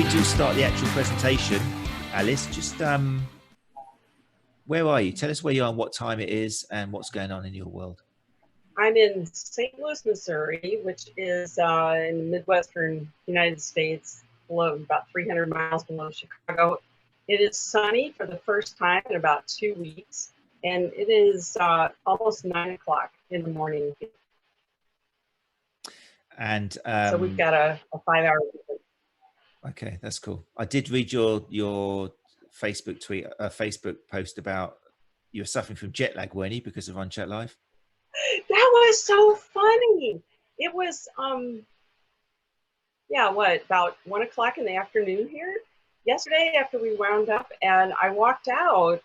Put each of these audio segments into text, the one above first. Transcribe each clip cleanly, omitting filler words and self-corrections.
we do start the actual presentation, Alice, just where are you? Tell us where you are and what time it is and what's going on in your world. I'm in St. Louis, Missouri, which is in the Midwestern United States, below about 300 miles below Chicago. It is sunny for the first time in about 2 weeks, and it is almost 9 o'clock in the morning. And so we've got a 5-hour. Okay, that's cool. I did read your Facebook tweet, Facebook post about you're suffering from jet lag, weren't you, because of Runchatlive? That was so funny. It was yeah, what, about 1 o'clock in the afternoon here yesterday after we wound up, and I walked out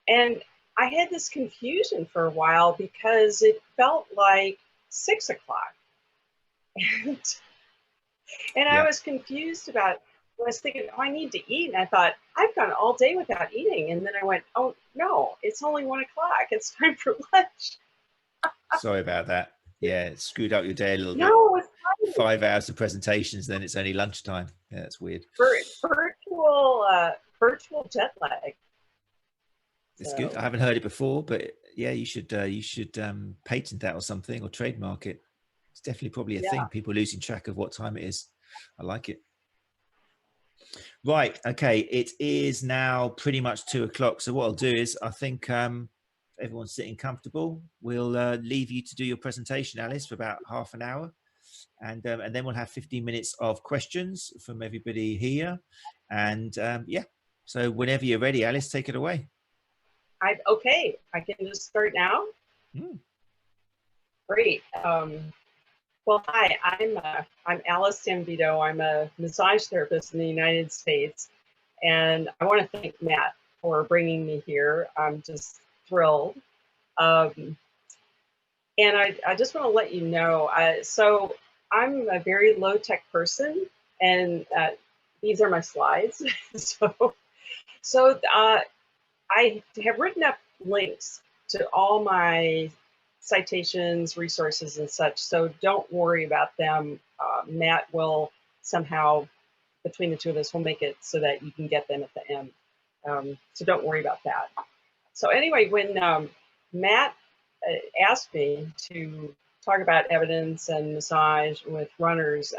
and I had this confusion for a while because it felt like 6 o'clock. And I was confused about, I was thinking, oh, I need to eat. And I thought, I've gone all day without eating. And then I went, oh, no, it's only 1 o'clock. It's time for lunch. Sorry about that. Yeah, it screwed up your day a little bit. No, it's funny. 5 hours of presentations, then it's only lunchtime. Yeah, that's weird. Virtual jet lag. It's good. I haven't heard it before, but yeah, you should patent that or something, or trademark it. It's definitely probably a thing. People losing track of what time it is. I like it. Right. Okay. It is now pretty much 2 o'clock. So what I'll do is, I think everyone's sitting comfortable. We'll leave you to do your presentation, Alice, for about half an hour. And then we'll have 15 minutes of questions from everybody here. And yeah, so whenever you're ready, Alice, take it away. Okay. I can just start now. Great. Well, hi, I'm Alice Sanvito. I'm a massage therapist in the United States, and I want to thank Matt for bringing me here. I'm just thrilled. And I just want to let you know, so I'm a very low-tech person, and these are my slides. so I have written up links to all my citations, resources, and such, so don't worry about them. Matt will somehow, between the two of us, will make it so that you can get them at the end. So don't worry about that. So anyway, when Matt asked me to talk about evidence and massage with runners,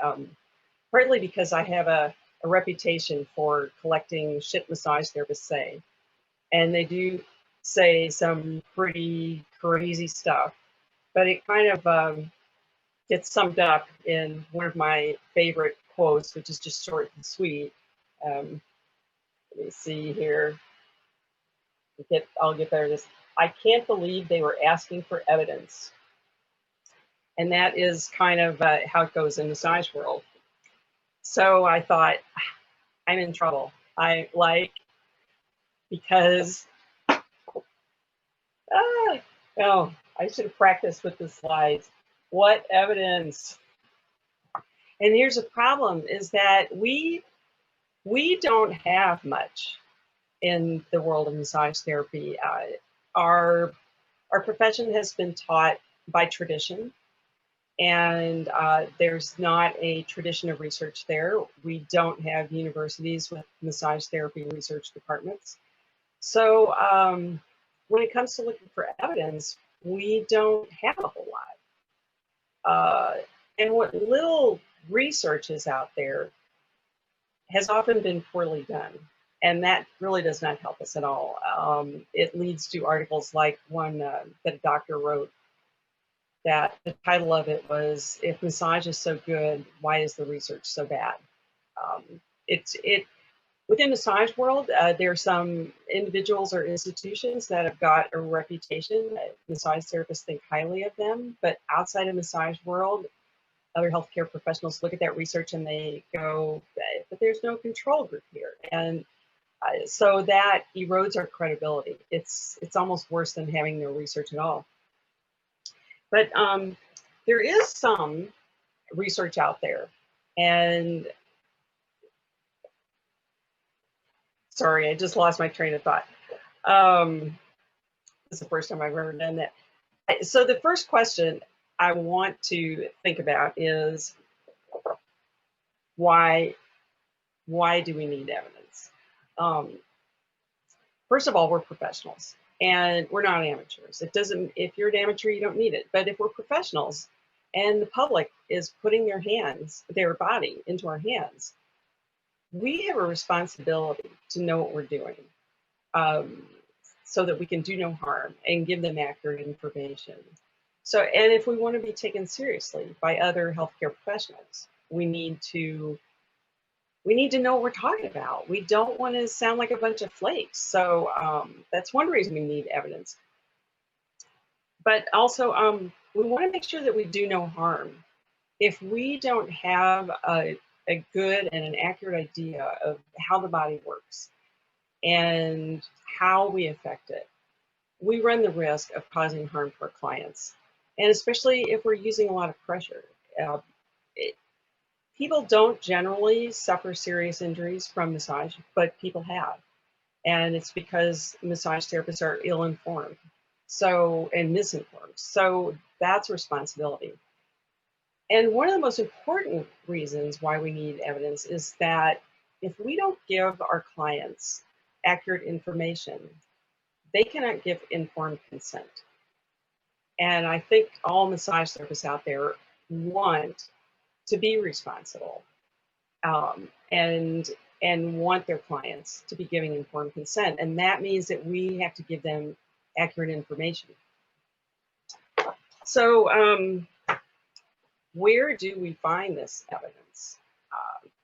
partly because I have a reputation for collecting shit massage therapists say, and they do say some pretty crazy stuff, but it kind of gets summed up in one of my favorite quotes, which is just short and sweet. Let me see here. I'll get better at this. I can't believe they were asking for evidence. And that is kind of how it goes in the massage world. So I thought, I'm in trouble. Because oh, I should have practiced with the slides. What evidence? And here's the problem, is that we don't have much in the world of massage therapy. Our profession has been taught by tradition, and there's not a tradition of research there. We don't have universities with massage therapy research departments. So when it comes to looking for evidence, we don't have a whole lot. And what little research is out there has often been poorly done. And that really does not help us at all. It leads to articles like one that a doctor wrote, that the title of it was, "If massage is so good, why is the research so bad?" Within the massage world, there are some individuals or institutions that have got a reputation. Massage therapists think highly of them, but outside of massage world, other healthcare professionals look at that research and they go, but there's no control group here. And so that erodes our credibility. It's almost worse than having no research at all. But there is some research out there, and sorry, I just lost my train of thought. This is the first time I've ever done that. So the first question I want to think about is, why Why do we need evidence? First of all, we're professionals and we're not amateurs. It doesn't, if you're an amateur, you don't need it. But if we're professionals and the public is putting their body into our hands, we have a responsibility to know what we're doing, so that we can do no harm and give them accurate information. So, and if we want to be taken seriously by other healthcare professionals, we need to know what we're talking about. We don't want to sound like a bunch of flakes. So that's one reason we need evidence. But also, we want to make sure that we do no harm. If we don't have a good and an accurate idea of how the body works and how we affect it, we run the risk of causing harm to our clients. And especially if we're using a lot of pressure. People don't generally suffer serious injuries from massage, but people have. And it's because massage therapists are ill-informed and misinformed. So that's a responsibility. And one of the most important reasons why we need evidence is that if we don't give our clients accurate information, they cannot give informed consent. And I think all massage therapists out there want to be responsible, and want their clients to be giving informed consent. And that means that we have to give them accurate information. So where do we find this evidence?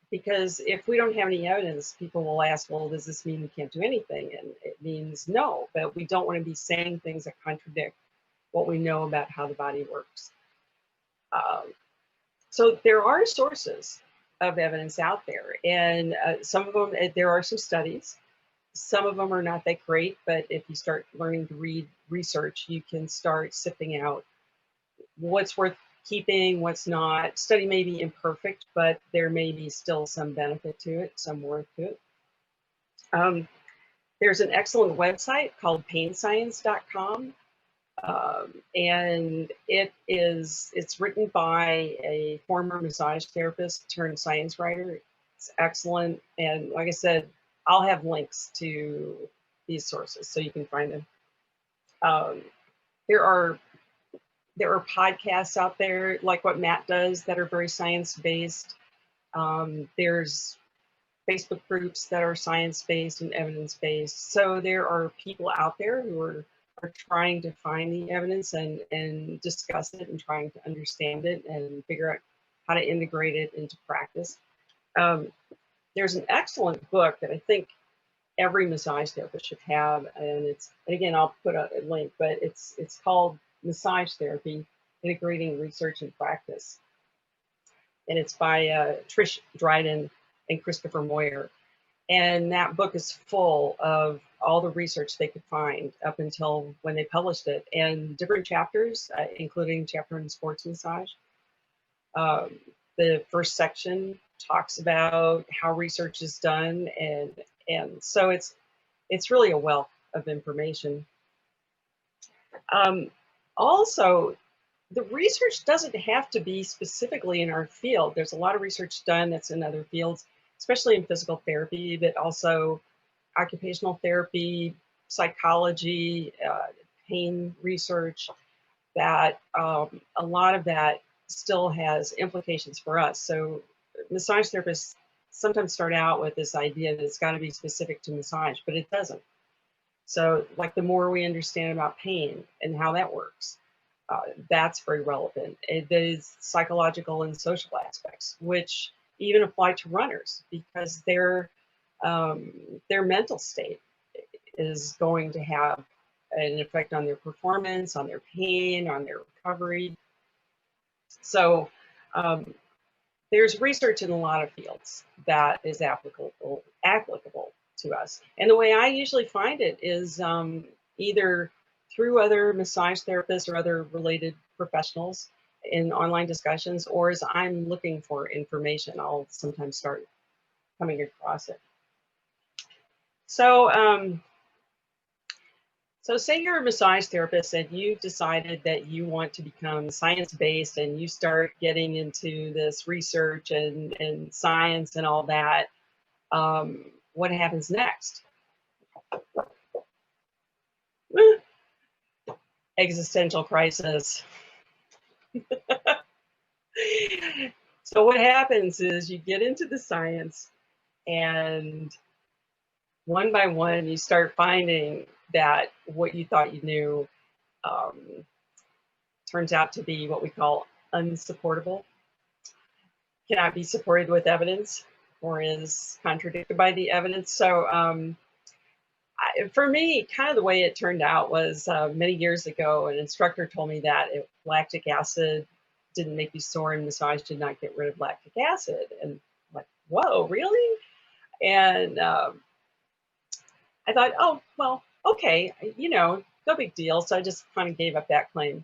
Because if we don't have any evidence, people will ask, well, does this mean we can't do anything? And it means no, but we don't want to be saying things that contradict what we know about how the body works. So there are sources of evidence out there, and some of them, there are some studies. Some of them are not that great, but if you start learning to read research, you can start sifting out what's worth keeping, what's not. Study may be imperfect, but there may be still some benefit to it, some worth to it. There's an excellent website called painscience.com. And it's written by a former massage therapist turned science writer. It's excellent. And like I said, I'll have links to these sources so you can find them. There are podcasts out there like what Matt does that are very science-based. There's Facebook groups that are science-based and evidence-based. So there are people out there who are trying to find the evidence and discuss it and trying to understand it and figure out how to integrate it into practice. There's an excellent book that I think every massage therapist should have, and again, I'll put a link, but it's called Massage Therapy, Integrating Research and Practice. And it's by Trish Dryden and Christopher Moyer. And that book is full of all the research they could find up until when they published it, and different chapters, including chapter on sports massage. The first section talks about how research is done, and so it's really a wealth of information. Also, the research doesn't have to be specifically in our field. There's a lot of research done that's in other fields, especially in physical therapy, but also occupational therapy, psychology, pain research, that a lot of that still has implications for us. So massage therapists sometimes start out with this idea that it's got to be specific to massage, but it doesn't. So like the more we understand about pain and how that works, that's very relevant. It is psychological and social aspects, which even apply to runners, because their mental state is going to have an effect on their performance, on their pain, on their recovery. So there's research in a lot of fields that is applicable to us. And the way I usually find it is either through other massage therapists or other related professionals in online discussions, or as I'm looking for information, I'll sometimes start coming across it. So, so say you're a massage therapist and you decided that you want to become science-based, and you start getting into this research and science and all that. What happens next? Existential crisis. So what happens is you get into the science, and one by one you start finding that what you thought you knew turns out to be what we call unsupportable, cannot be supported with evidence, or is contradicted by the evidence. So for me, kind of the way it turned out was many years ago, an instructor told me that lactic acid didn't make you sore, and massage did not get rid of lactic acid. And I'm like, whoa, really? And I thought, oh, well, okay, you know, no big deal. So I just kind of gave up that claim.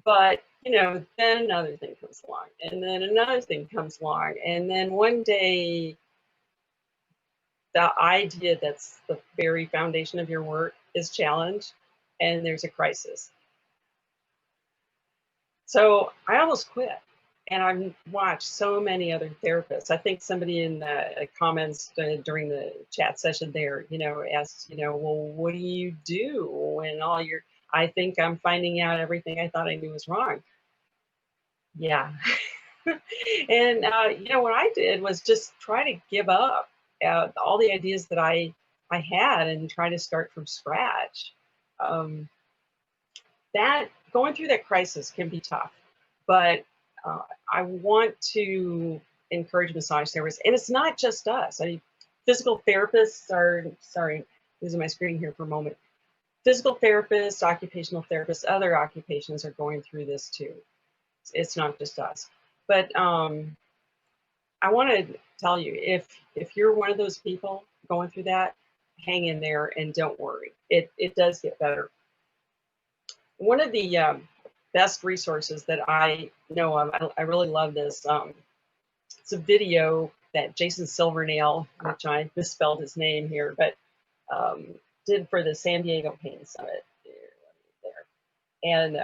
But, you know, then another thing comes along, and then another thing comes along. And then one day, the idea that's the very foundation of your work is challenged, and there's a crisis. So I almost quit. And I've watched so many other therapists. I think somebody in the comments during the chat session there, you know, asked, you know, well, what do you do when all your, I think I'm finding out everything I thought I knew was wrong. Yeah. And, you know, what I did was just try to give up all the ideas that I had and try to start from scratch. That going through that crisis can be tough, but I want to encourage massage therapists, and it's not just us. Physical therapists are, sorry, losing my screen here for a moment. Physical therapists, occupational therapists, other occupations are going through this too. It's not just us. But I want to tell you, if you're one of those people going through that, hang in there and don't worry. It does get better. One of the best resources that I know of, I really love this. It's a video that Jason Silvernail, which I misspelled his name here, but did for the San Diego Pain Summit there. And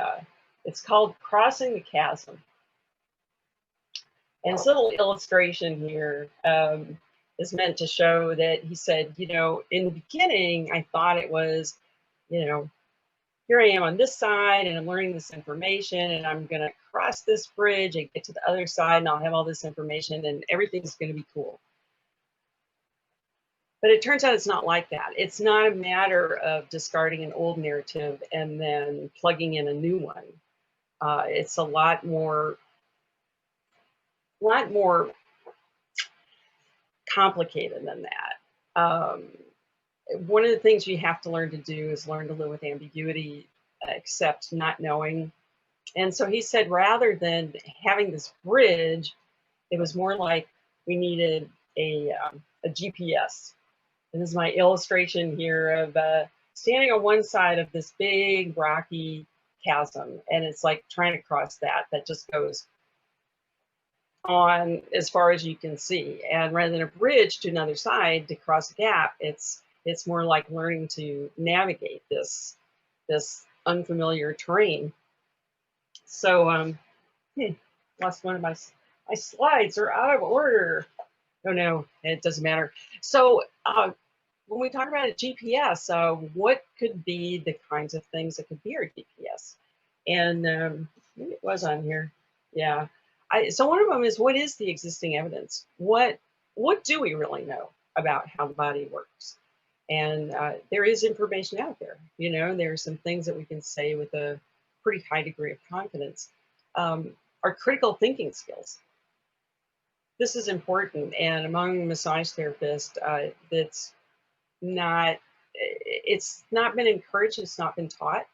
it's called Crossing the Chasm. And this little illustration here is meant to show that he said, you know, in the beginning, I thought it was, you know, here I am on this side and I'm learning this information and I'm going to cross this bridge and get to the other side and I'll have all this information and everything's going to be cool. But it turns out it's not like that. It's not a matter of discarding an old narrative and then plugging in a new one. It's a lot more complicated than that. One of the things you have to learn to do is learn to live with ambiguity, accept not knowing. And so he said, rather than having this bridge, it was more like we needed a GPS. And this is my illustration here of standing on one side of this big rocky chasm. And it's like trying to cross that just goes on as far as you can see. And rather than a bridge to another side to cross a gap, it's more like learning to navigate this unfamiliar terrain. So lost one of my slides are out of order. Oh no, it doesn't matter. So when we talk about a GPS, what could be the kinds of things that could be our GPS? And maybe it was on here. Yeah. So one of them is, what is the existing evidence? What do we really know about how the body works? And there is information out there. You know, there are some things that we can say with a pretty high degree of confidence. Our critical thinking skills. This is important, and among massage therapists, it's not been encouraged, it's not been taught,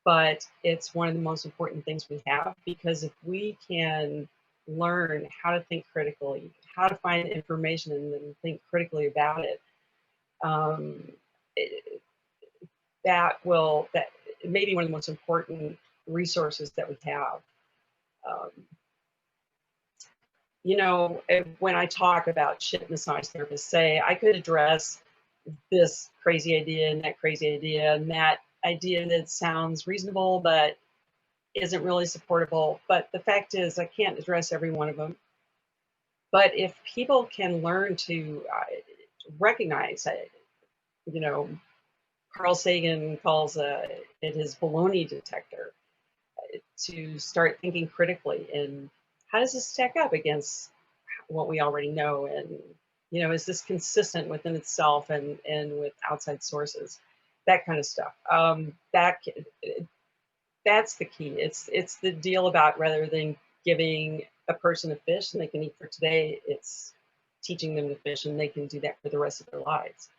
but it's one of the most important things we have, because if we can learn how to think critically, how to find information and then think critically about it, that may be one of the most important resources that we have. You know, when I talk about shit massage therapists say, I could address this crazy idea and that crazy idea and that idea that sounds reasonable but isn't really supportable. But the fact is, I can't address every one of them. But if people can learn to recognize it. You know, Carl Sagan calls it his baloney detector, to start thinking critically and how does this stack up against what we already know, and you know, is this consistent within itself and with outside sources, that kind of stuff. That's the key. It's the deal about, rather than giving a person a fish and they can eat for today, it's teaching them to fish and they can do that for the rest of their lives.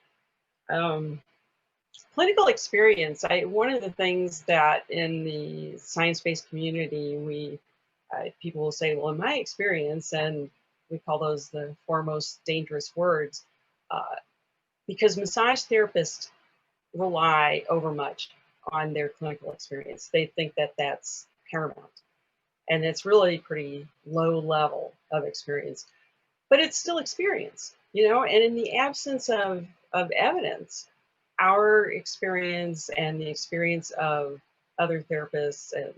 Clinical experience. One of the things that in the science-based community, people will say, well, in my experience, and we call those the four most dangerous words, because massage therapists rely overmuch on their clinical experience. They think that that's paramount, and it's really pretty low level of experience, but it's still experience, you know. And in the absence of evidence, our experience and the experience of other therapists and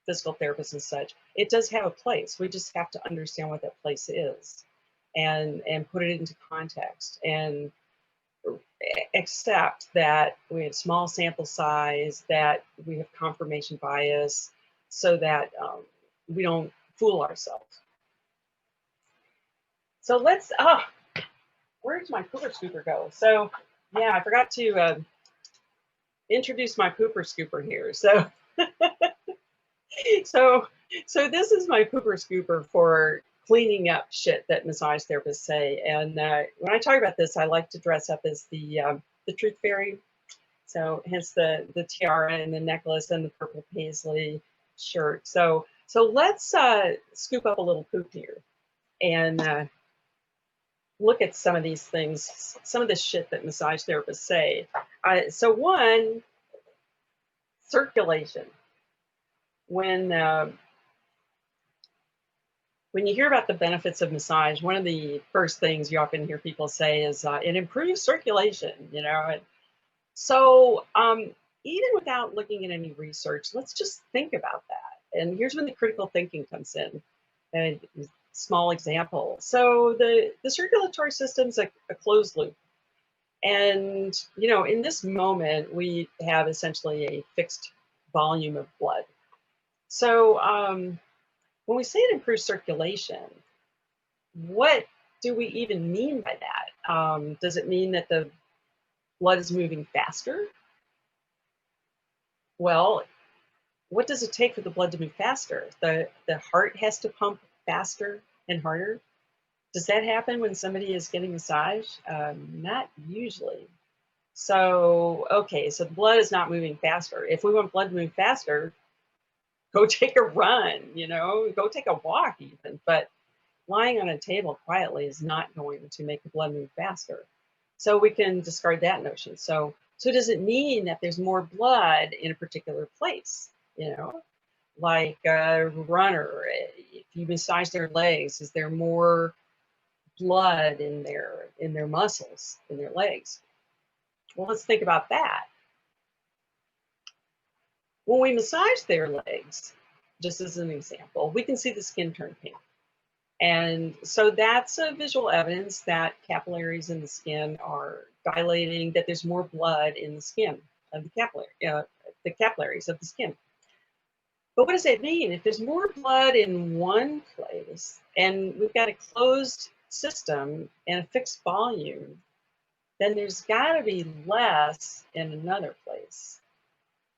physical therapists and such, it does have a place. We just have to understand what that place is and put it into context and accept that we have small sample size, that we have confirmation bias, so that we don't fool ourselves. So let's, where did my pooper scooper go? So yeah, I forgot to introduce my pooper scooper here. So, so this is my pooper scooper for cleaning up shit that massage therapists say. And when I talk about this, I like to dress up as the truth fairy. So hence the tiara and the necklace and the purple paisley shirt. So let's scoop up a little poop here and look at some of these things, some of the shit that massage therapists say. So one, circulation. When you hear about the benefits of massage, one of the first things you often hear people say is it improves circulation, you know. And so even without looking at any research, let's just think about that. And here's when the critical thinking comes in. A small example. So the circulatory system's a closed loop. And, you know, in this moment, we have essentially a fixed volume of blood. So when we say it improves circulation, what do we even mean by that? Does it mean that the blood is moving faster? Well, what does it take for the blood to move faster? The heart has to pump faster and harder. Does that happen when somebody is getting massage? Not usually. So, okay, so the blood is not moving faster. If we want blood to move faster, go take a run, you know, go take a walk even. But lying on a table quietly is not going to make the blood move faster. So we can discard that notion. So does it mean that there's more blood in a particular place? You know, like a runner, if you massage their legs, is there more blood in their muscles, in their legs? Well, let's think about that. When we massage their legs, just as an example, we can see the skin turn pink. And so that's a visual evidence that capillaries in the skin are dilating, that there's more blood in the skin of the capillaries of the skin. But what does that mean? If there's more blood in one place and we've got a closed system and a fixed volume, then there's got to be less in another place.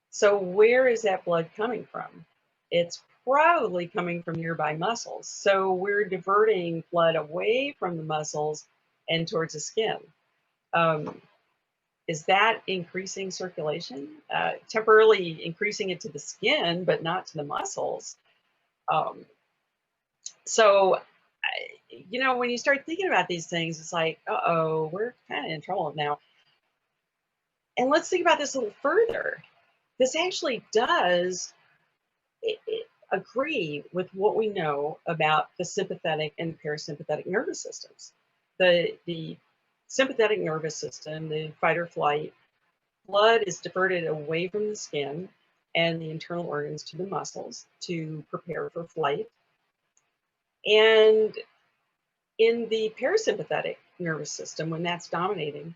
So where is that blood coming from? It's probably coming from nearby muscles. So we're diverting blood away from the muscles and towards the skin. Is that increasing circulation? Temporarily increasing it to the skin, but not to the muscles. So, you know, when you start thinking about these things, it's like, uh-oh, we're kind of in trouble now. And let's think about this a little further. This actually does agree with what we know about the sympathetic and parasympathetic nervous systems. The sympathetic nervous system, the fight or flight, blood is diverted away from the skin and the internal organs to the muscles to prepare for flight. And in the parasympathetic nervous system, when that's dominating,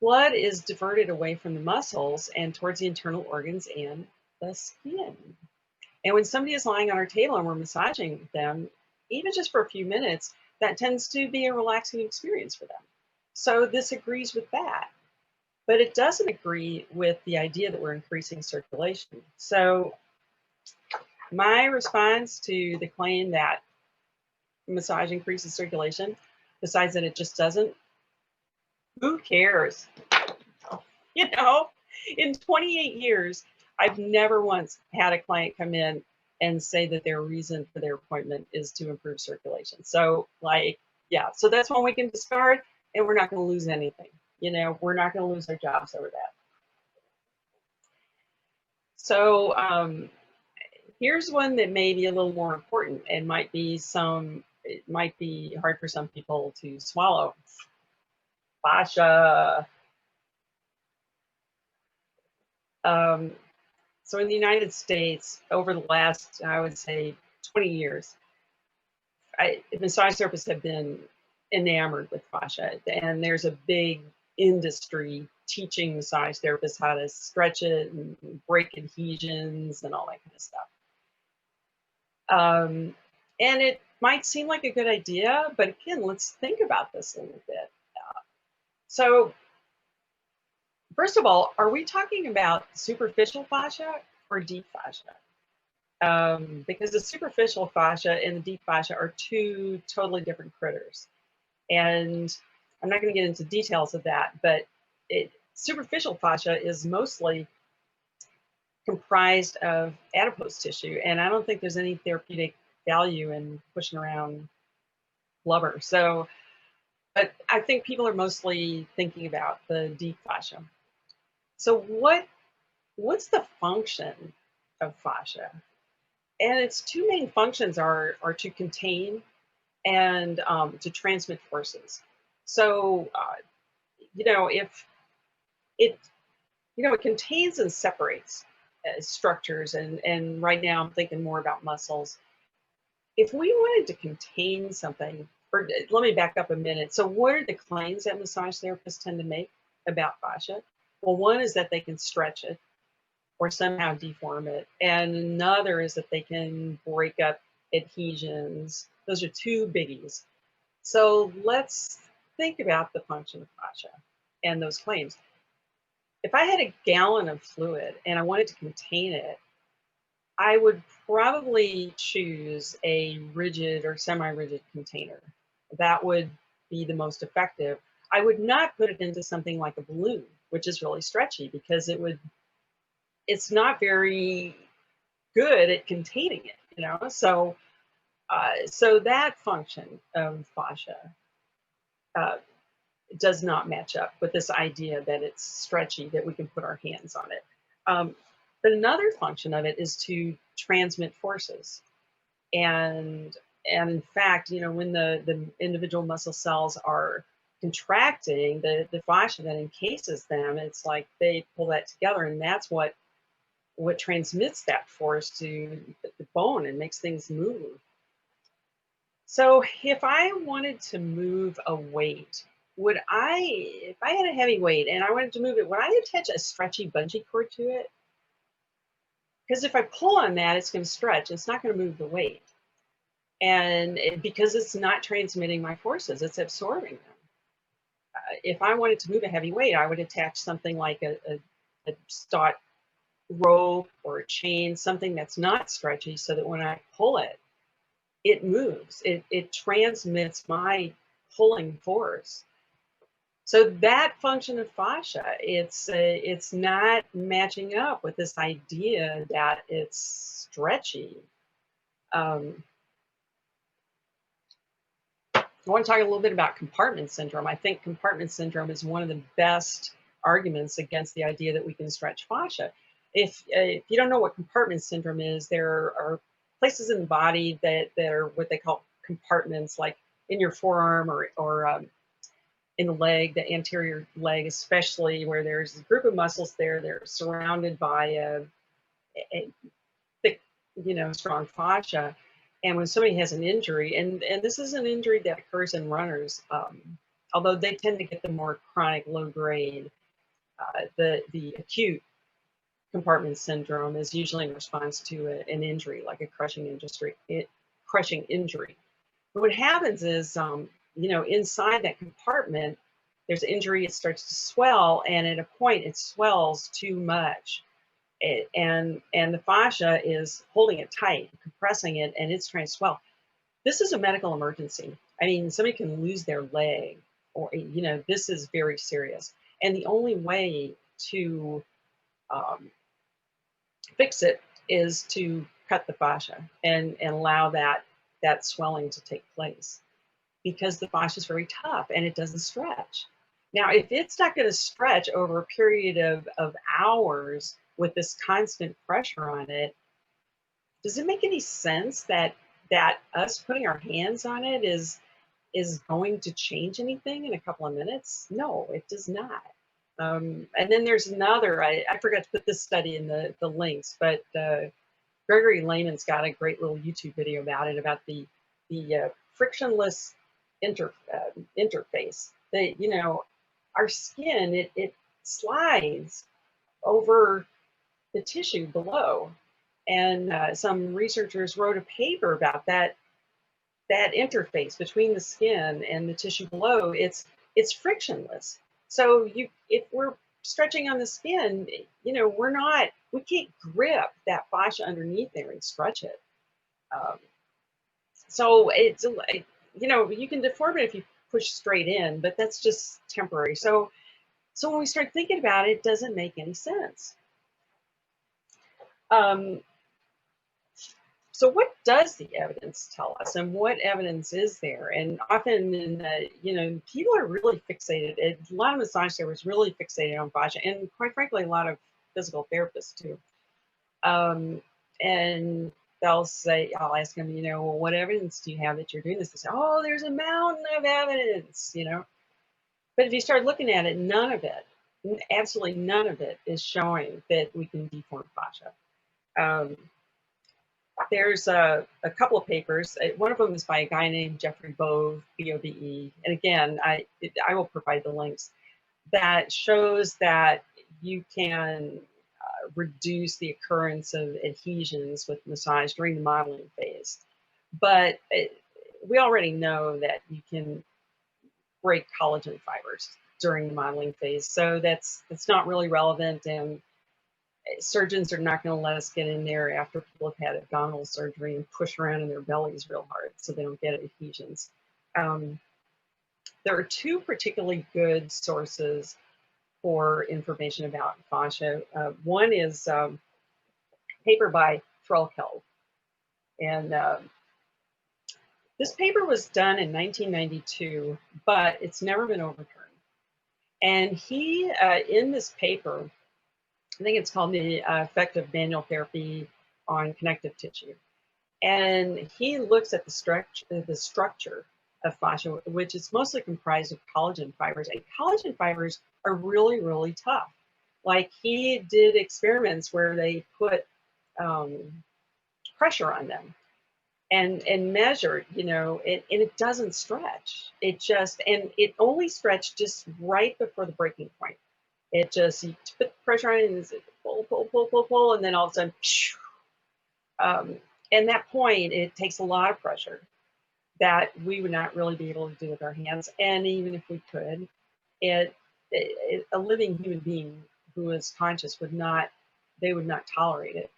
blood is diverted away from the muscles and towards the internal organs and the skin. And when somebody is lying on our table and we're massaging them, even just for a few minutes, that tends to be a relaxing experience for them. So this agrees with that. But it doesn't agree with the idea that we're increasing circulation. So my response to the claim that massage increases circulation, besides that it just doesn't, who cares? You know, in 28 years, I've never once had a client come in and say that their reason for their appointment is to improve circulation. So like, yeah, so that's one we can discard, and we're not going to lose anything. You know, we're not going to lose our jobs over that. So here's one that may be a little more important and it might be hard for some people to swallow. Fascia. So in the United States, over the last, I would say, 20 years, massage therapists have been enamored with fascia, and there's a big industry teaching massage therapists how to stretch it and break adhesions and all that kind of stuff. And it might seem like a good idea, but again, let's think about this a little bit. So first of all, are we talking about superficial fascia or deep fascia? Because the superficial fascia and the deep fascia are two totally different critters. And I'm not going to get into details of that, but superficial fascia is mostly comprised of adipose tissue, and I don't think there's any therapeutic value in pushing around blubber. So, but I think people are mostly thinking about the deep fascia. So what's the function of fascia? And its two main functions are to contain and to transmit forces. So, you know, if it contains and separates structures, and right now I'm thinking more about muscles. If we wanted to contain something, or let me back up a minute. So what are the claims that massage therapists tend to make about fascia? Well, one is that they can stretch it or somehow deform it. And another is that they can break up adhesions. Those are two biggies. So let's think about the function of fascia and those claims. If I had a gallon of fluid and I wanted to contain it, I would probably choose a rigid or semi-rigid container. That would be the most effective. I would not put it into something like a balloon, which is really stretchy, because it's not very good at containing it, you know? So, so that function of fascia does not match up with this idea that it's stretchy, that we can put our hands on it. But another function of it is to transmit forces. And in fact, you know, when the individual muscle cells are contracting, the fascia that encases them, it's like they pull that together, and that's what transmits that force to the bone and makes things move. So if I wanted to move a weight, if I had a heavy weight and I wanted to move it, would I attach a stretchy bungee cord to it? Because if I pull on that, it's going to stretch. It's not going to move the weight. And because it's not transmitting my forces, it's absorbing them. If I wanted to move a heavy weight, I would attach something like a stout rope or a chain, something that's not stretchy, so that when I pull it, it moves. It transmits my pulling force. So that function of fascia, it's not matching up with this idea that it's stretchy. I want to talk a little bit about compartment syndrome. I think compartment syndrome is one of the best arguments against the idea that we can stretch fascia. If you don't know what compartment syndrome is, there are places in the body that are what they call compartments, like in your forearm or in the leg, the anterior leg especially, where there's a group of muscles there. They're surrounded by a thick, you know, strong fascia. And when somebody has an injury, and this is an injury that occurs in runners, although they tend to get the more chronic low grade, the acute compartment syndrome is usually in response to an injury, like a crushing injury. But what happens is, you know, inside that compartment, there's injury, it starts to swell, and at a point it swells too much. And the fascia is holding it tight, compressing it, and it's trying to swell. This is a medical emergency. I mean, somebody can lose their leg, or, you know, this is very serious. And the only way to fix it is to cut the fascia and allow that swelling to take place, because the fascia is very tough and it doesn't stretch. Now, if it's not going to stretch over a period of hours with this constant pressure on it, does it make any sense that us putting our hands on it is going to change anything in a couple of minutes? No, it does not. And then there's another, I forgot to put this study in the links, but Gregory Lehman's got a great little YouTube video about it, about the frictionless interface. That, you know, our skin, it slides over the tissue below. And some researchers wrote a paper about that interface between the skin and the tissue below. It's frictionless. So if we're stretching on the skin, you know, we can't grip that fascia underneath there and stretch it. So it's, you know, you can deform it if you push straight in, but that's just temporary. So when we start thinking about it, it doesn't make any sense. So what does the evidence tell us, and what evidence is there? And often, you know, people are really fixated. A lot of massage therapists really fixated on fascia, and quite frankly, a lot of physical therapists too. And they'll say, I'll ask them, you know, well, what evidence do you have that you're doing this? They say, oh, there's a mountain of evidence, you know. But if you start looking at it, none of it, absolutely none of it, is showing that we can deform fascia. There's a couple of papers. One of them is by a guy named Jeffrey Bove, B-O-V-E. And again, I will provide the links, that shows that you can reduce the occurrence of adhesions with massage during the modeling phase. But we already know that you can break collagen fibers during the modeling phase. So that's not really relevant, and surgeons are not going to let us get in there after people have had abdominal surgery and push around in their bellies real hard so they don't get adhesions. There are two particularly good sources for information about fascia. One is a paper by 𝐒𝐻𝐿. And this paper was done in 1992, but it's never been overturned. And he, in this paper, I think it's called The Effect of Manual Therapy on Connective Tissue. And he looks at the structure of fascia, which is mostly comprised of collagen fibers. And collagen fibers are really, really tough. Like, he did experiments where they put pressure on them and measured, you know, and it doesn't stretch. It only stretched just right before the breaking point. It just, you put pressure on it and pull, pull, pull, pull, pull, and then all of a sudden, and that point, it takes a lot of pressure that we would not really be able to do with our hands. And even if we could, a living human being who is conscious would not tolerate it.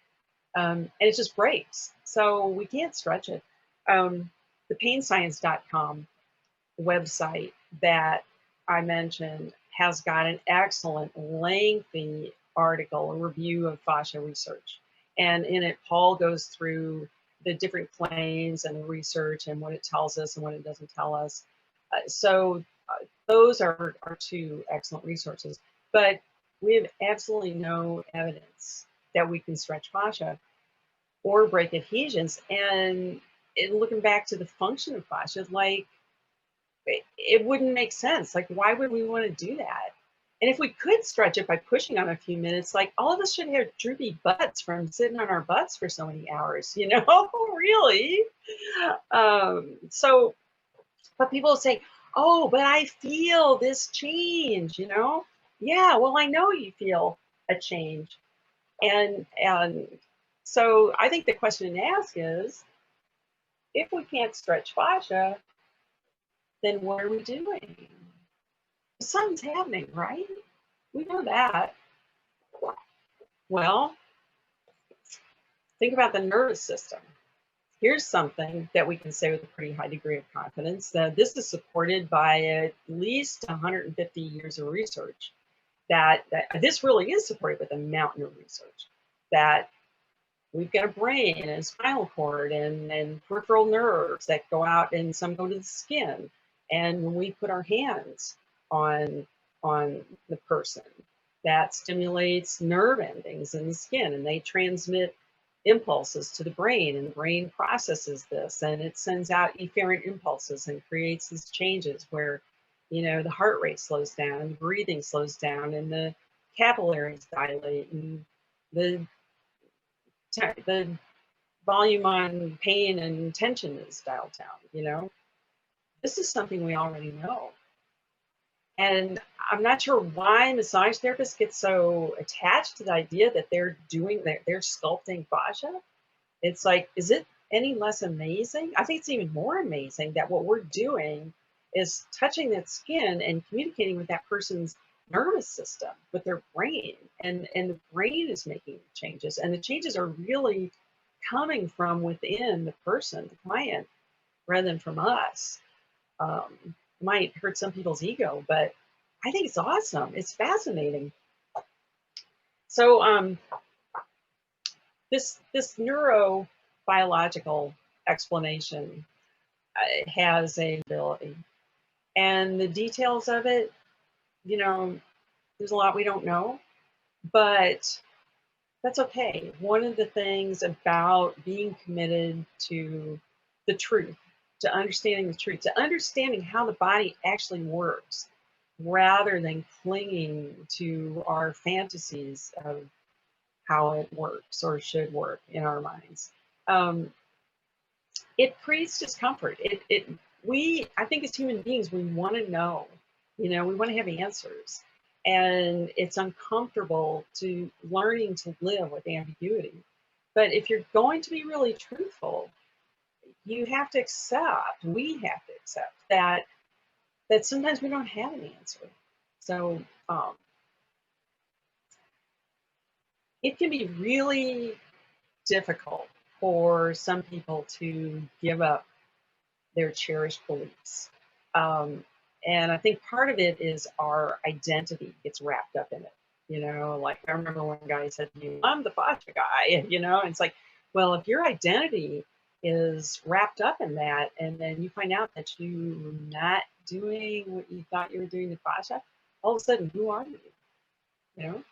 And it just breaks. So we can't stretch it. The painscience.com website that I mentioned has got an excellent, lengthy article, a review of fascia research. And in it, Paul goes through the different claims and the research and what it tells us and what it doesn't tell us. So those are two excellent resources. But we have absolutely no evidence that we can stretch fascia or break adhesions. And looking back to the function of fascia, like, it wouldn't make sense. Like, why would we want to do that? And if we could stretch it by pushing on a few minutes, like all of us should have droopy butts from sitting on our butts for so many hours, you know, really. So, but people say, oh, but I feel this change, you know? Yeah, well, I know you feel a change. And so I think the question to ask is, if we can't stretch fascia, then what are we doing? Something's happening, right? We know that. Well, think about the nervous system. Here's something that we can say with a pretty high degree of confidence that this is supported by at least 150 years of research. That this really is supported with a mountain of research. That we've got a brain and a spinal cord and peripheral nerves that go out, and some go to the skin. And when we put our hands on the person, that stimulates nerve endings in the skin, and they transmit impulses to the brain, and the brain processes this, and it sends out efferent impulses and creates these changes where, you know, the heart rate slows down, and the breathing slows down, and the capillaries dilate, and the volume on pain and tension is dialed down. You know, this is something we already know. And I'm not sure why massage therapists get so attached to the idea that they're sculpting fascia. It's like, is it any less amazing? I think it's even more amazing that what we're doing is touching that skin and communicating with that person's nervous system, with their brain. And the brain is making changes. And the changes are really coming from within the person, the client, rather than from us. Might hurt some people's ego, but I think it's awesome. It's fascinating. So this neurobiological explanation has a ability, and the details of it, you know, there's a lot we don't know, but that's okay. One of the things about being committed to the truth, to understanding the truth, to understanding how the body actually works, rather than clinging to our fantasies of how it works or should work in our minds. It creates discomfort. I think as human beings, we want to know, you know, we want to have answers. And it's uncomfortable to learning to live with ambiguity. But if you're going to be really truthful, you have to accept, we have to accept that sometimes we don't have an answer. So it can be really difficult for some people to give up their cherished beliefs. And I think part of it is our identity gets wrapped up in it. You know, like I remember one guy said to me, I'm the fascia guy, you know, and it's like, well, if your identity is wrapped up in that, and then you find out that you're not doing what you thought you were doing to fascia, all of a sudden, who are you? You know?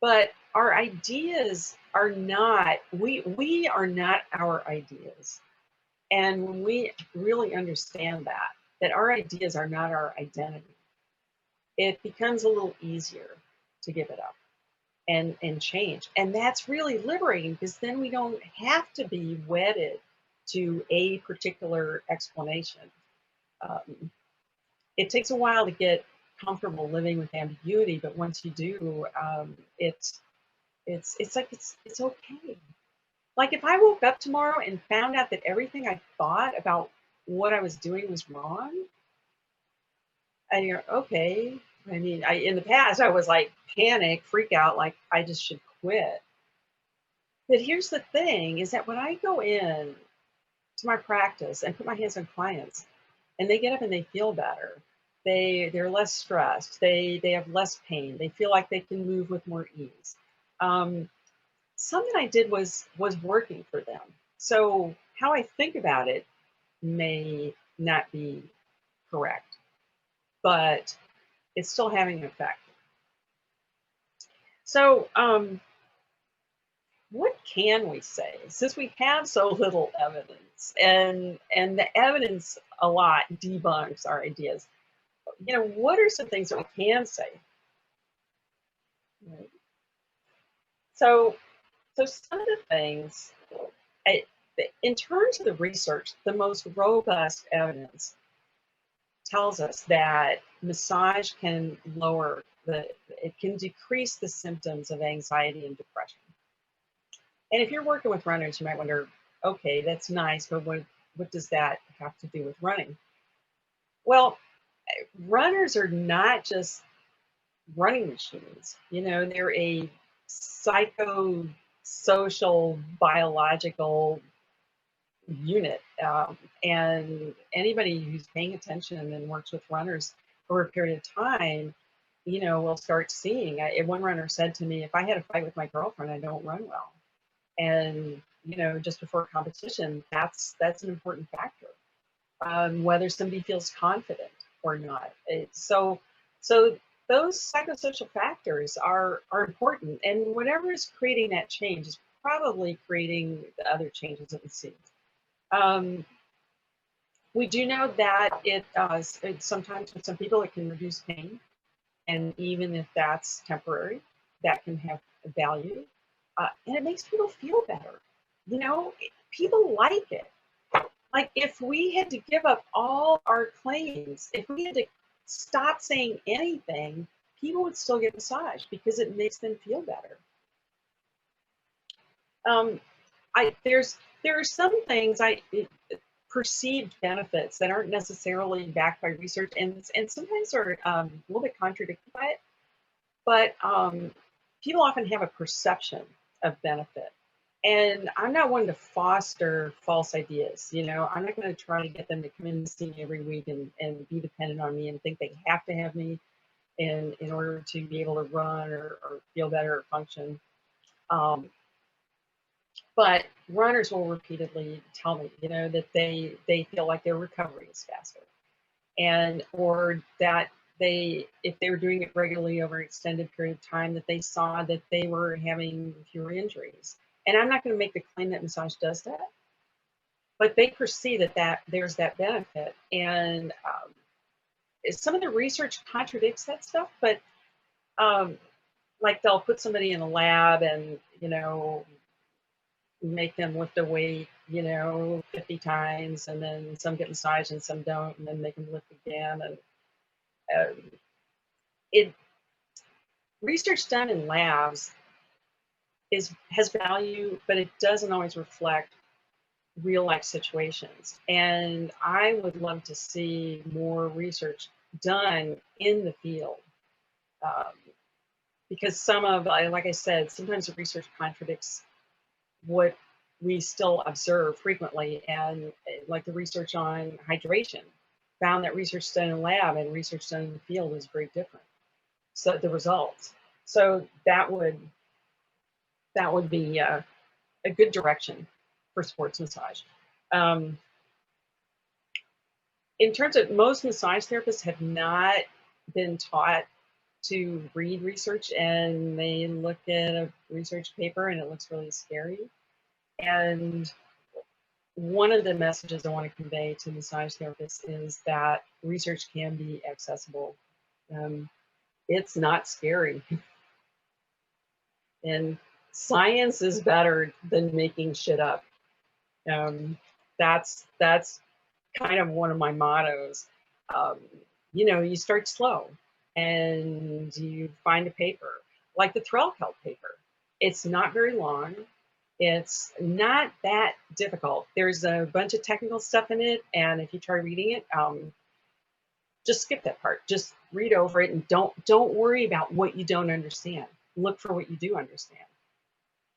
But our ideas are not, we are not our ideas. And when we really understand that our ideas are not our identity, it becomes a little easier to give it up and change. And that's really liberating, because then we don't have to be wedded to a particular explanation. It takes a while to get comfortable living with ambiguity, but once you do, it's okay. Like if I woke up tomorrow and found out that everything I thought about what I was doing was wrong, and you're okay. I mean, in the past I was like panic, freak out, like I just should quit. But here's the thing: is that when I go in to my practice and put my hands on clients, and they get up and they feel better, they're less stressed, they have less pain, they feel like they can move with more ease. Something I did was working for them. So how I think about it may not be correct, but it's still having an effect. So what can we say, since we have so little evidence, and the evidence a lot debunks our ideas? you know, what are some things that we can say? Right. So some of the things, in terms of the research, the most robust evidence tells us that massage can it can decrease the symptoms of anxiety and depression. And if you're working with runners, you might wonder, okay, that's nice, but what does that have to do with running? Well, runners are not just running machines. You know, they're a psychosocial, biological unit. And anybody who's paying attention and works with runners over a period of time, you know, will start seeing. One runner said to me, if I had a fight with my girlfriend, I don't run well. And, you know, just before competition, that's an important factor. Whether somebody feels confident or not. So those psychosocial factors are important, and whatever is creating that change is probably creating the other changes that we see. We do know that it sometimes with some people it can reduce pain, and even if that's temporary, that can have value, and it makes people feel better. You know, people like it. Like if we had to give up all our claims, if we had to stop saying anything, people would still get massage because it makes them feel better. There are some things perceived benefits that aren't necessarily backed by research, and sometimes are a little bit contradicted by it. But people often have a perception of benefit. And I'm not one to foster false ideas. You know, I'm not going to try to get them to come in and see me every week and be dependent on me and think they have to have me in order to be able to run or feel better or function. But runners will repeatedly tell me, you know, that they feel like their recovery is faster, or that if they were doing it regularly over an extended period of time, that they saw that they were having fewer injuries. And I'm not going to make the claim that massage does that, but they perceive that there's that benefit. And some of the research contradicts that stuff, but like they'll put somebody in a lab and, you know, make them lift a weight, you know, 50 times, and then some get massaged and some don't, and then make them lift again. And research done in labs has value, but it doesn't always reflect real life situations. And I would love to see more research done in the field, because like I said, sometimes the research contradicts what we still observe frequently. And like the research on hydration found that research done in a lab and research done in the field is very different. So the results. So that would be a good direction for sports massage. In terms of, most massage therapists have not been taught to read research, and they look at a research paper and it looks really scary. And one of the messages I want to convey to massage therapists is that research can be accessible. It's not scary. And science is better than making shit up. That's kind of one of my mottos. You know, you start slow and you find a paper like the 𝐒𝐻𝐿 paper. It's not very long. It's not that difficult. There's a bunch of technical stuff in it, and if you try reading it, just skip that part. Just read over it and don't worry about what you don't understand. Look for what you do understand.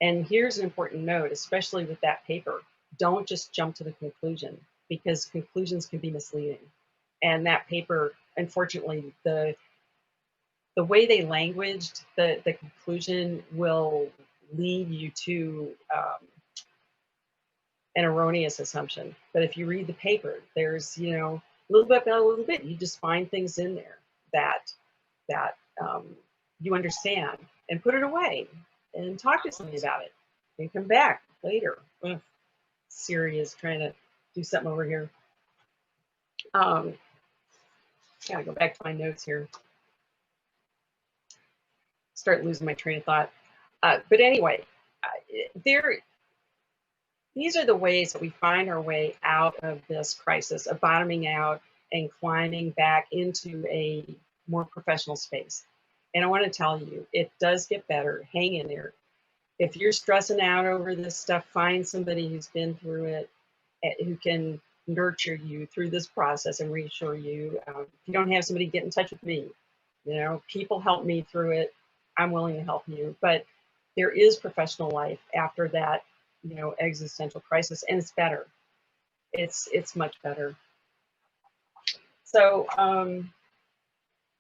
And here's an important note, especially with that paper. Don't just jump to the conclusion, because conclusions can be misleading. And that paper, unfortunately, the way they languaged the conclusion will lead you to an erroneous assumption. But if you read the paper, there's, you know, a little bit by a little bit, you just find things in there that you understand, and put it away and talk to somebody about it and come back later. Ugh, Siri is trying to do something over here. Gotta go back to my notes here. Start losing my train of thought. But anyway, these are the ways that we find our way out of this crisis, of bottoming out and climbing back into a more professional space. And I want to tell you, it does get better. Hang in there. If you're stressing out over this stuff, find somebody who's been through it, who can nurture you through this process and reassure you. If you don't have somebody, get in touch with me. You know, people help me through it. I'm willing to help you. But there is professional life after that, you know, existential crisis, and it's better. It's much better. So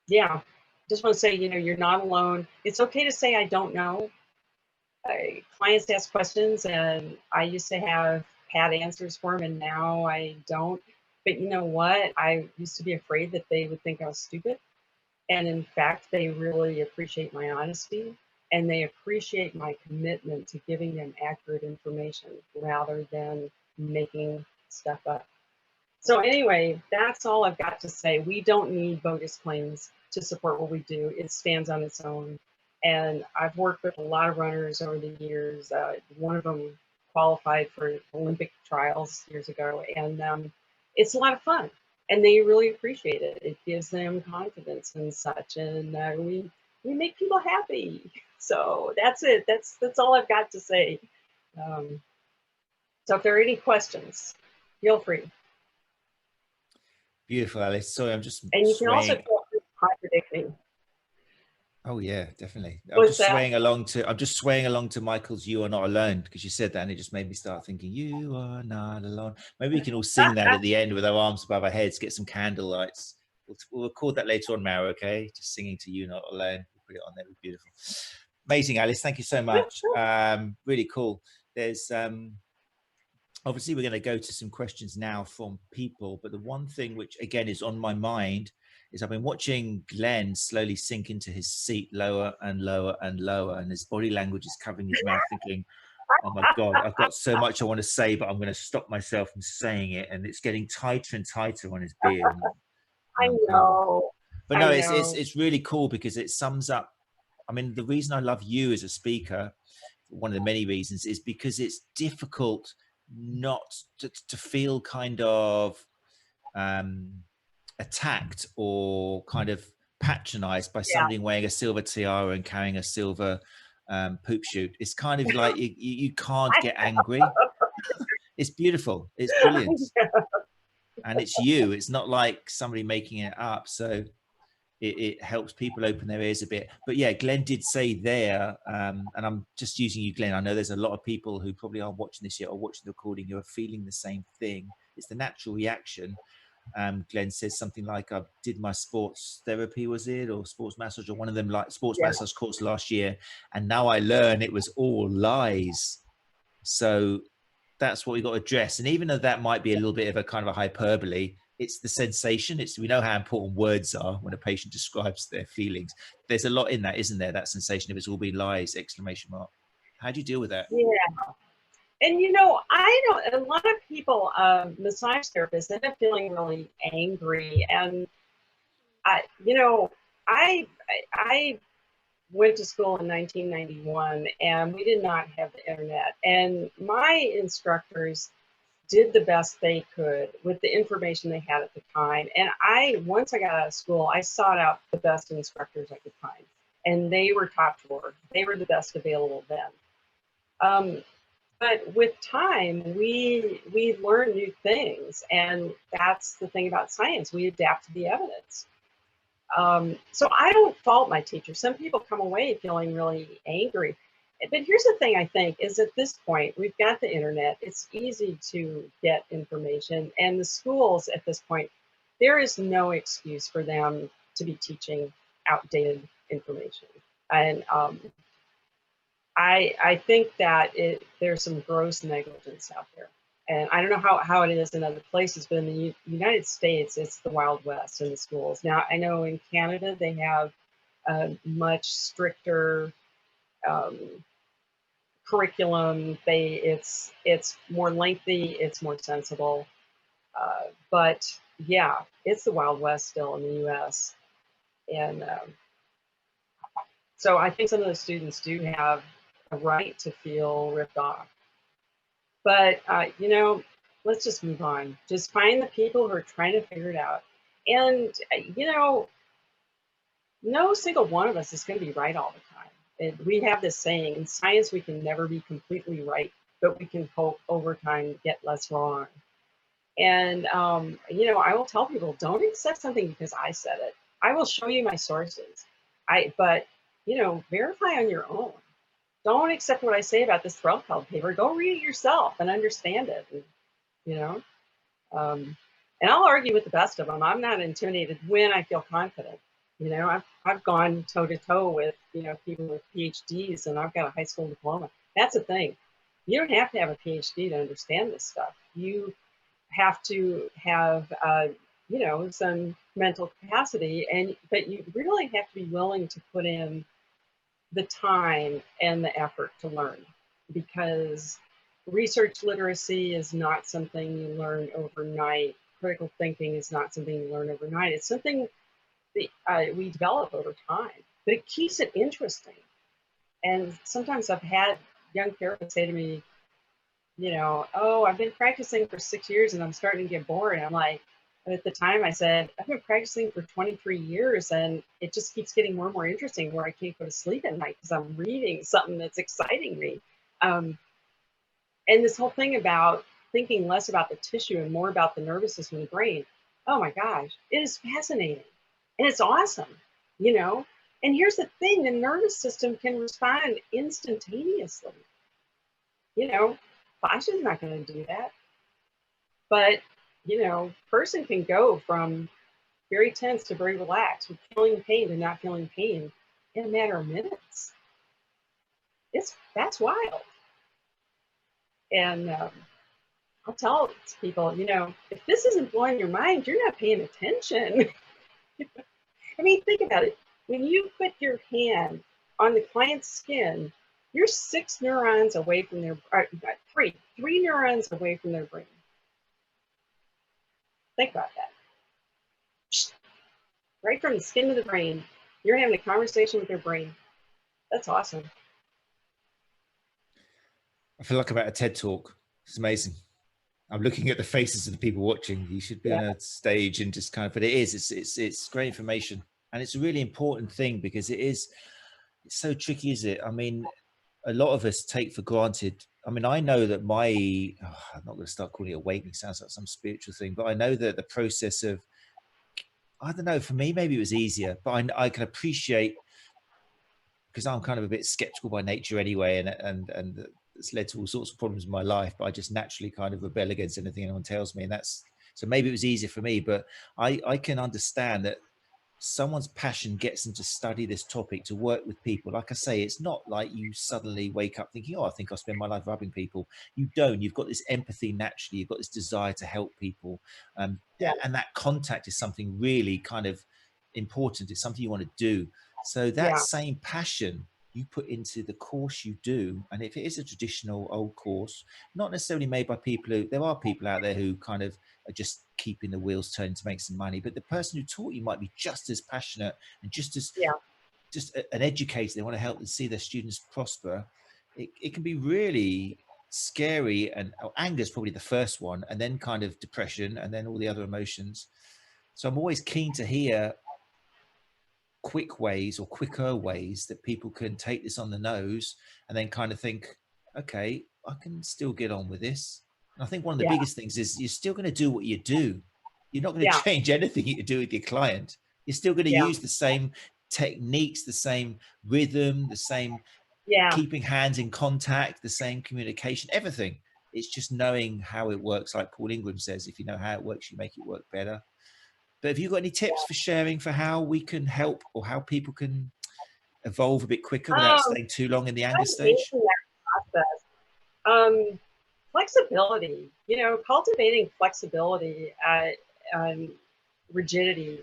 yeah, just want to say, you know, you're not alone. It's okay to say I don't know. Clients ask questions, and I used to have pat answers for them, and now I don't. But you know what? I used to be afraid that they would think I was stupid. And in fact, they really appreciate my honesty, and they appreciate my commitment to giving them accurate information rather than making stuff up. So anyway, that's all I've got to say. We don't need bogus claims to support what we do. It stands on its own. And I've worked with a lot of runners over the years. One of them qualified for Olympic trials years ago, and it's a lot of fun. And they really appreciate it. It gives them confidence and such, and we make people happy. So that's it. That's all I've got to say. So if there are any questions, feel free. Beautiful, Alice. Sorry, I'm just and you can also contradict me. Oh yeah, definitely. I'm just swaying along to Michael's "You Are Not Alone" because you said that, and it just made me start thinking, "You are not alone." Maybe we can all sing that at the end with our arms above our heads, get some candle lights. We'll record that later on, Mara. Okay, just singing to "You Not Alone." We'll put it on there. It'll be beautiful. Amazing, Alice. Thank you so much. Really cool. There's obviously we're going to go to some questions now from people, but the one thing which again is on my mind is I've been watching Glenn slowly sink into his seat lower and lower and lower, and his body language is covering his mouth, thinking, oh my God, I've got so much I want to say, but I'm going to stop myself from saying it. And it's getting tighter and tighter on his beard. I know. But no, it's really cool because it sums up. I mean, the reason I love you as a speaker, one of the many reasons, is because it's difficult not to feel kind of attacked or kind of patronized by somebody wearing a silver tiara and carrying a silver poop chute. It's kind of like you can't get angry. It's beautiful. It's brilliant. And it's you. It's not like somebody making it up. So it helps people open their ears a bit. But yeah, Glenn did say there, and I'm just using you, Glenn. I know there's a lot of people who probably aren't watching this yet or watching the recording who are feeling the same thing. It's the natural reaction. Glenn says something like, I did my sports therapy, was it, or sports massage, or one of them, like sports massage course last year, and now I learn it was all lies. So that's what we got to address. And even though that might be a little bit of a kind of a hyperbole, it's the sensation. We know how important words are when a patient describes their feelings. There's a lot in that, isn't there? That sensation of it's all been lies, exclamation mark. How do you deal with that? Yeah. And you know, I know a lot of people, massage therapists, end up feeling really angry. And I went to school in 1991, and we did not have the internet. And my instructors did the best they could with the information they had at the time. And once I got out of school, I sought out the best instructors I could find, and they were top drawer. They were the best available then. But with time, we learn new things, and that's the thing about science. We adapt to the evidence. So I don't fault my teachers. Some people come away feeling really angry. But here's the thing, I think, is at this point, we've got the internet. It's easy to get information. And the schools at this point, there is no excuse for them to be teaching outdated information. And I think that there's some gross negligence out there. And I don't know how it is in other places, but in the United States, it's the Wild West in the schools. Now, I know in Canada, they have a much stricter curriculum. It's more lengthy, it's more sensible. But yeah, it's the Wild West still in the U.S. And so I think some of the students do have a right to feel ripped off. But, you know, let's just move on. Just find the people who are trying to figure it out. And, you know, no single one of us is going to be right all the time. We have this saying, in science, we can never be completely right, but we can hope over time get less wrong. And, you know, I will tell people, don't accept something because I said it. I will show you my sources. But, you know, verify on your own. Don't accept what I say about this Threlfeld paper. Go read it yourself and understand it. And, you know, and I'll argue with the best of them. I'm not intimidated when I feel confident. You know, I've gone toe to toe with, you know, people with PhDs, and I've got a high school diploma. That's the thing. You don't have to have a PhD to understand this stuff. You have to have, you know, some mental capacity, but you really have to be willing to put in the time and the effort to learn, because research literacy is not something you learn overnight. Critical thinking is not something you learn overnight. It's something that we develop over time, but it keeps it interesting. And sometimes I've had young therapists say to me, you know, oh, I've been practicing for 6 years and I'm starting to get bored. I'm like, at the time I said, I've been practicing for 23 years and it just keeps getting more and more interesting, where I can't go to sleep at night because I'm reading something that's exciting me. And this whole thing about thinking less about the tissue and more about the nervous system and the brain, oh my gosh, it is fascinating. And it's awesome, you know? And here's the thing, the nervous system can respond instantaneously. You know, fascia's not going to do that. But, you know, person can go from very tense to very relaxed, with feeling pain to not feeling pain in a matter of minutes. That's wild. And I'll tell people, you know, if this isn't blowing your mind, you're not paying attention. I mean, think about it. When you put your hand on the client's skin, you're 6 neurons away from their, three neurons away from their brain. Think about that. Right from the skin to the brain, you're having a conversation with their brain. That's awesome. I feel like I'm at a TED talk. It's amazing. I'm looking at the faces of the people watching. You should be on a stage and just kind of, but it's great information. And it's a really important thing, because it's so tricky, is it? I mean, a lot of us take for granted. I mean, I know that I'm not going to start calling it awakening, sounds like some spiritual thing, but I know that the process of, I don't know, for me, maybe it was easier, but I can appreciate, because I'm kind of a bit skeptical by nature anyway, and it's led to all sorts of problems in my life, but I just naturally kind of rebel against anything anyone tells me. And so maybe it was easier for me, but I can understand that someone's passion gets them to study this topic, to work with people. Like I say, it's not like you suddenly wake up thinking, oh, I think I'll spend my life rubbing people. You don't. You've got this empathy naturally. You've got this desire to help people. And that contact is something really kind of important. It's something you want to do. So that same passion you put into the course you do, and if it is a traditional old course, not necessarily made by people who, there are people out there who kind of are just keeping the wheels turning to make some money, but the person who taught you might be just as passionate and just as just an educator. They want to help and see their students prosper. It can be really scary, and anger is probably the first one, and then kind of depression, and then all the other emotions. So I'm always keen to hear quick ways or quicker ways that people can take this on the nose and then kind of think, okay, I can still get on with this. And I think one of the biggest things is you're still going to do what you do. You're not going to change anything you do with your client. You're still going to use the same techniques, the same rhythm, the same keeping hands in contact, the same communication, everything. It's just knowing how it works. Like Paul Ingram says, if you know how it works, you make it work better. But have you got any tips for sharing for how we can help, or how people can evolve a bit quicker without staying too long in the anger stage? That process. Flexibility, you know, cultivating flexibility, rigidity,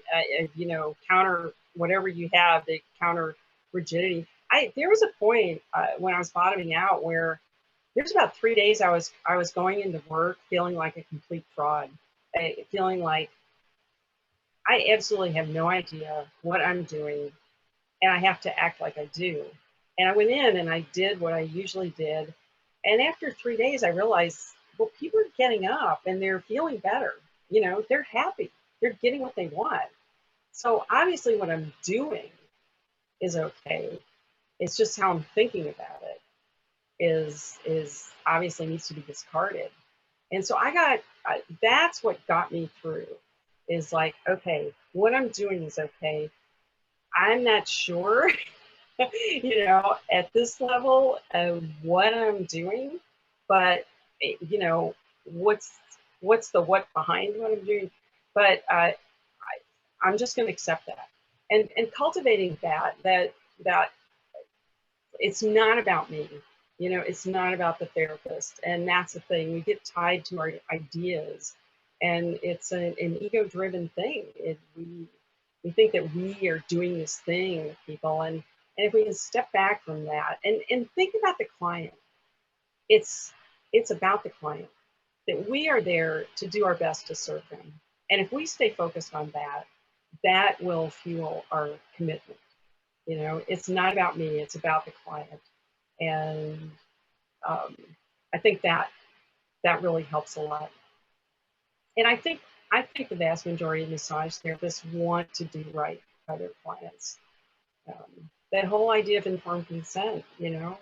you know, counter whatever you have to counter rigidity. There was a point when I was bottoming out where there's about 3 days I was going into work feeling like a complete fraud. feeling like I absolutely have no idea what I'm doing, and I have to act like I do. And I went in and I did what I usually did. And after 3 days, I realized, well, people are getting up and they're feeling better. You know, they're happy. They're getting what they want. So obviously what I'm doing is okay. It's just how I'm thinking about it is obviously needs to be discarded. And so that's what got me through, is like, okay, what I'm doing is okay. I'm not sure, you know, at this level of what I'm doing, but you know, what's the what behind what I'm doing. But I'm just going to accept that, and cultivating that it's not about me. You know, it's not about the therapist, and that's the thing. We get tied to our ideas, and it's an ego-driven thing. We think that we are doing this thing with people, and if we can step back from that and think about the client, it's about the client, that we are there to do our best to serve them, and if we stay focused on that, that will fuel our commitment. You know, it's not about me; it's about the client. And I think that really helps a lot. And I think the vast majority of massage therapists want to do right by their clients. That whole idea of informed consent, you know,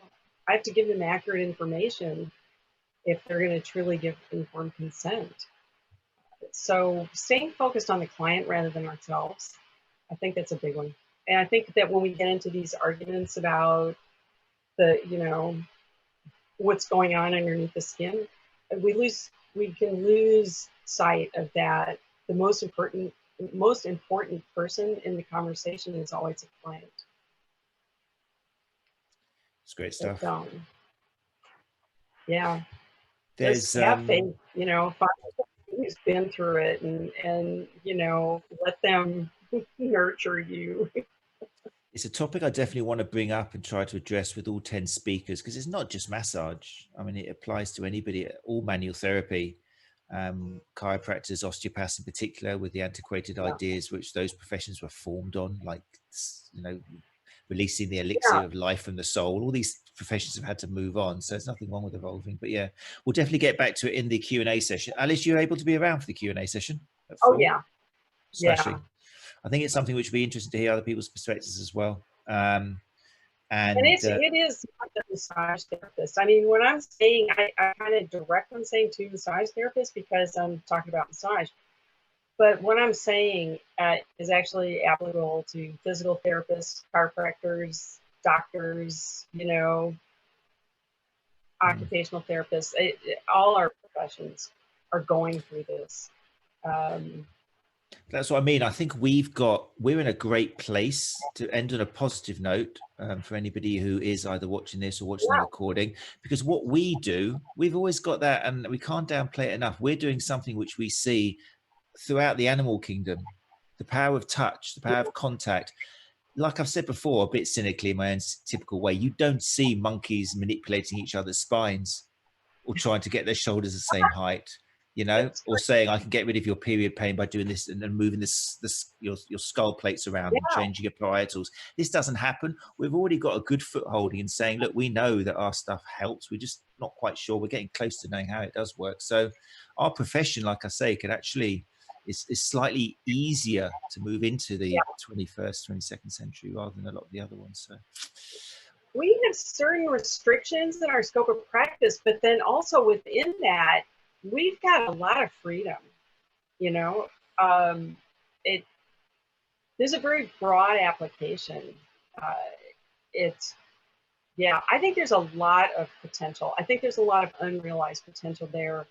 I have to give them accurate information if they're going to truly give informed consent. So staying focused on the client rather than ourselves, I think that's a big one. And I think that when we get into these arguments about you know, what's going on underneath the skin, we can lose sight of that. The most important person in the conversation is always a client. It's great stuff. But, yeah, There's have faith, you know, find someone who's been through it, and you know, let them nurture you. It's a topic I definitely want to bring up and try to address with all 10 speakers, because it's not just massage. I mean, it applies to anybody, all manual therapy, chiropractors, osteopaths in particular, with the antiquated ideas which those professions were formed on, like, you know, releasing the elixir of life from the soul. All these professions have had to move on, so there's nothing wrong with evolving. But yeah, we'll definitely get back to it in the Q&A session. Alice, you're able to be around for the Q&A session? Oh yeah. Smashing. Yeah. I think it's something which would be interesting to hear other people's perspectives as well. And it is not the massage therapist. I mean, when I'm saying, I kind of direct when saying to massage therapists because I'm talking about massage. But what I'm saying is actually applicable to physical therapists, chiropractors, doctors, you know, occupational therapists. All our professions are going through this. That's what I mean. I think we're in a great place to end on a positive note for anybody who is either watching this or watching the recording, because what we do, we've always got that, and we can't downplay it enough. We're doing something which we see throughout the animal kingdom, the power of touch, the power of contact. Like I've said before, a bit cynically in my own typical way, you don't see monkeys manipulating each other's spines or trying to get their shoulders the same height, you know, or saying I can get rid of your period pain by doing this and then moving your skull plates around and changing your parietals. This doesn't happen. We've already got a good footholding in saying, look, we know that our stuff helps. We're just not quite sure. We're getting close to knowing how it does work. So our profession, like I say, can actually is slightly easier to move into the 21st, 22nd century rather than a lot of the other ones. So we have certain restrictions in our scope of practice, but then also within that, we've got a lot of freedom. You know, there's a very broad application. I think there's a lot of potential. I think there's a lot of unrealized potential there,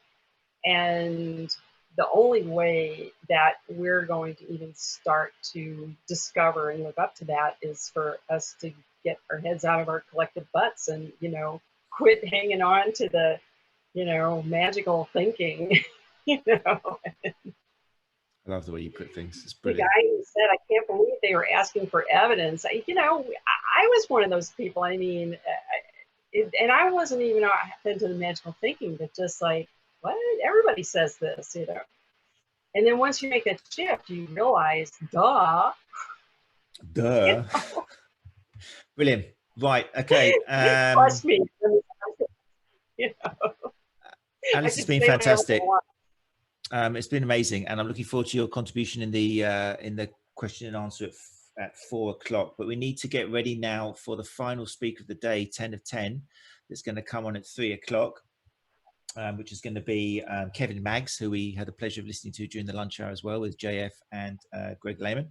and the only way that we're going to even start to discover and live up to that is for us to get our heads out of our collective butts and, you know, quit hanging on to the, you know, magical thinking, you know. I love the way you put things. It's the brilliant. guy who said, I can't believe they were asking for evidence. You know, I was one of those people. I mean, and I wasn't even into the magical thinking, but just like, what? Everybody says this, you know. And then once you make a shift, you realize, duh. Duh. Brilliant. Right. Okay. Trust me. You know, Alice, it's been fantastic. It's been amazing, and I'm looking forward to your contribution in the question and answer at 4 o'clock. But we need to get ready now for the final speaker of the day, 10 of 10, that's going to come on at 3 o'clock, which is going to be Kevin Maggs, who we had the pleasure of listening to during the lunch hour as well, with JF and Greg Lehman.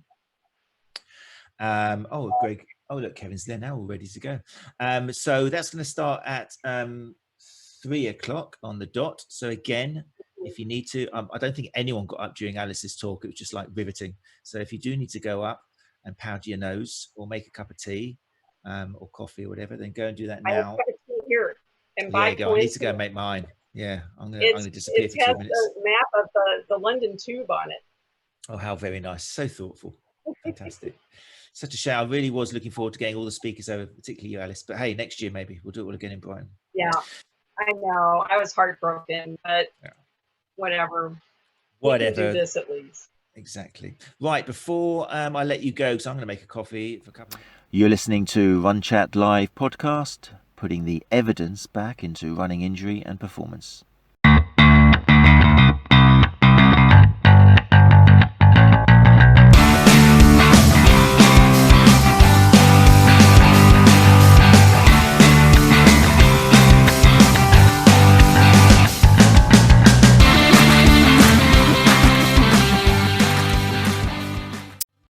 Greg. Oh, look, Kevin's there now, all ready to go. So that's going to start at 3 o'clock on the dot. So again, if you need to, I don't think anyone got up during Alice's talk. It was just like riveting. So if you do need to go up and powder your nose or make a cup of tea or coffee or whatever, then go and do that now. Here. And yeah, go. I need to go and make mine. Yeah, I'm gonna disappear for 2 minutes. It has a map of the London Tube on it. Oh, how very nice. So thoughtful. Fantastic. Such a shame. I really was looking forward to getting all the speakers over, particularly you, Alice. But hey, next year maybe we'll do it all again in Brighton. Yeah, I know. I was heartbroken, but whatever. We can do this at least. Exactly. Right, before I let you go, because I'm going to make a coffee for a couple. You're listening to Runchatlive podcast, putting the evidence back into running injury and performance.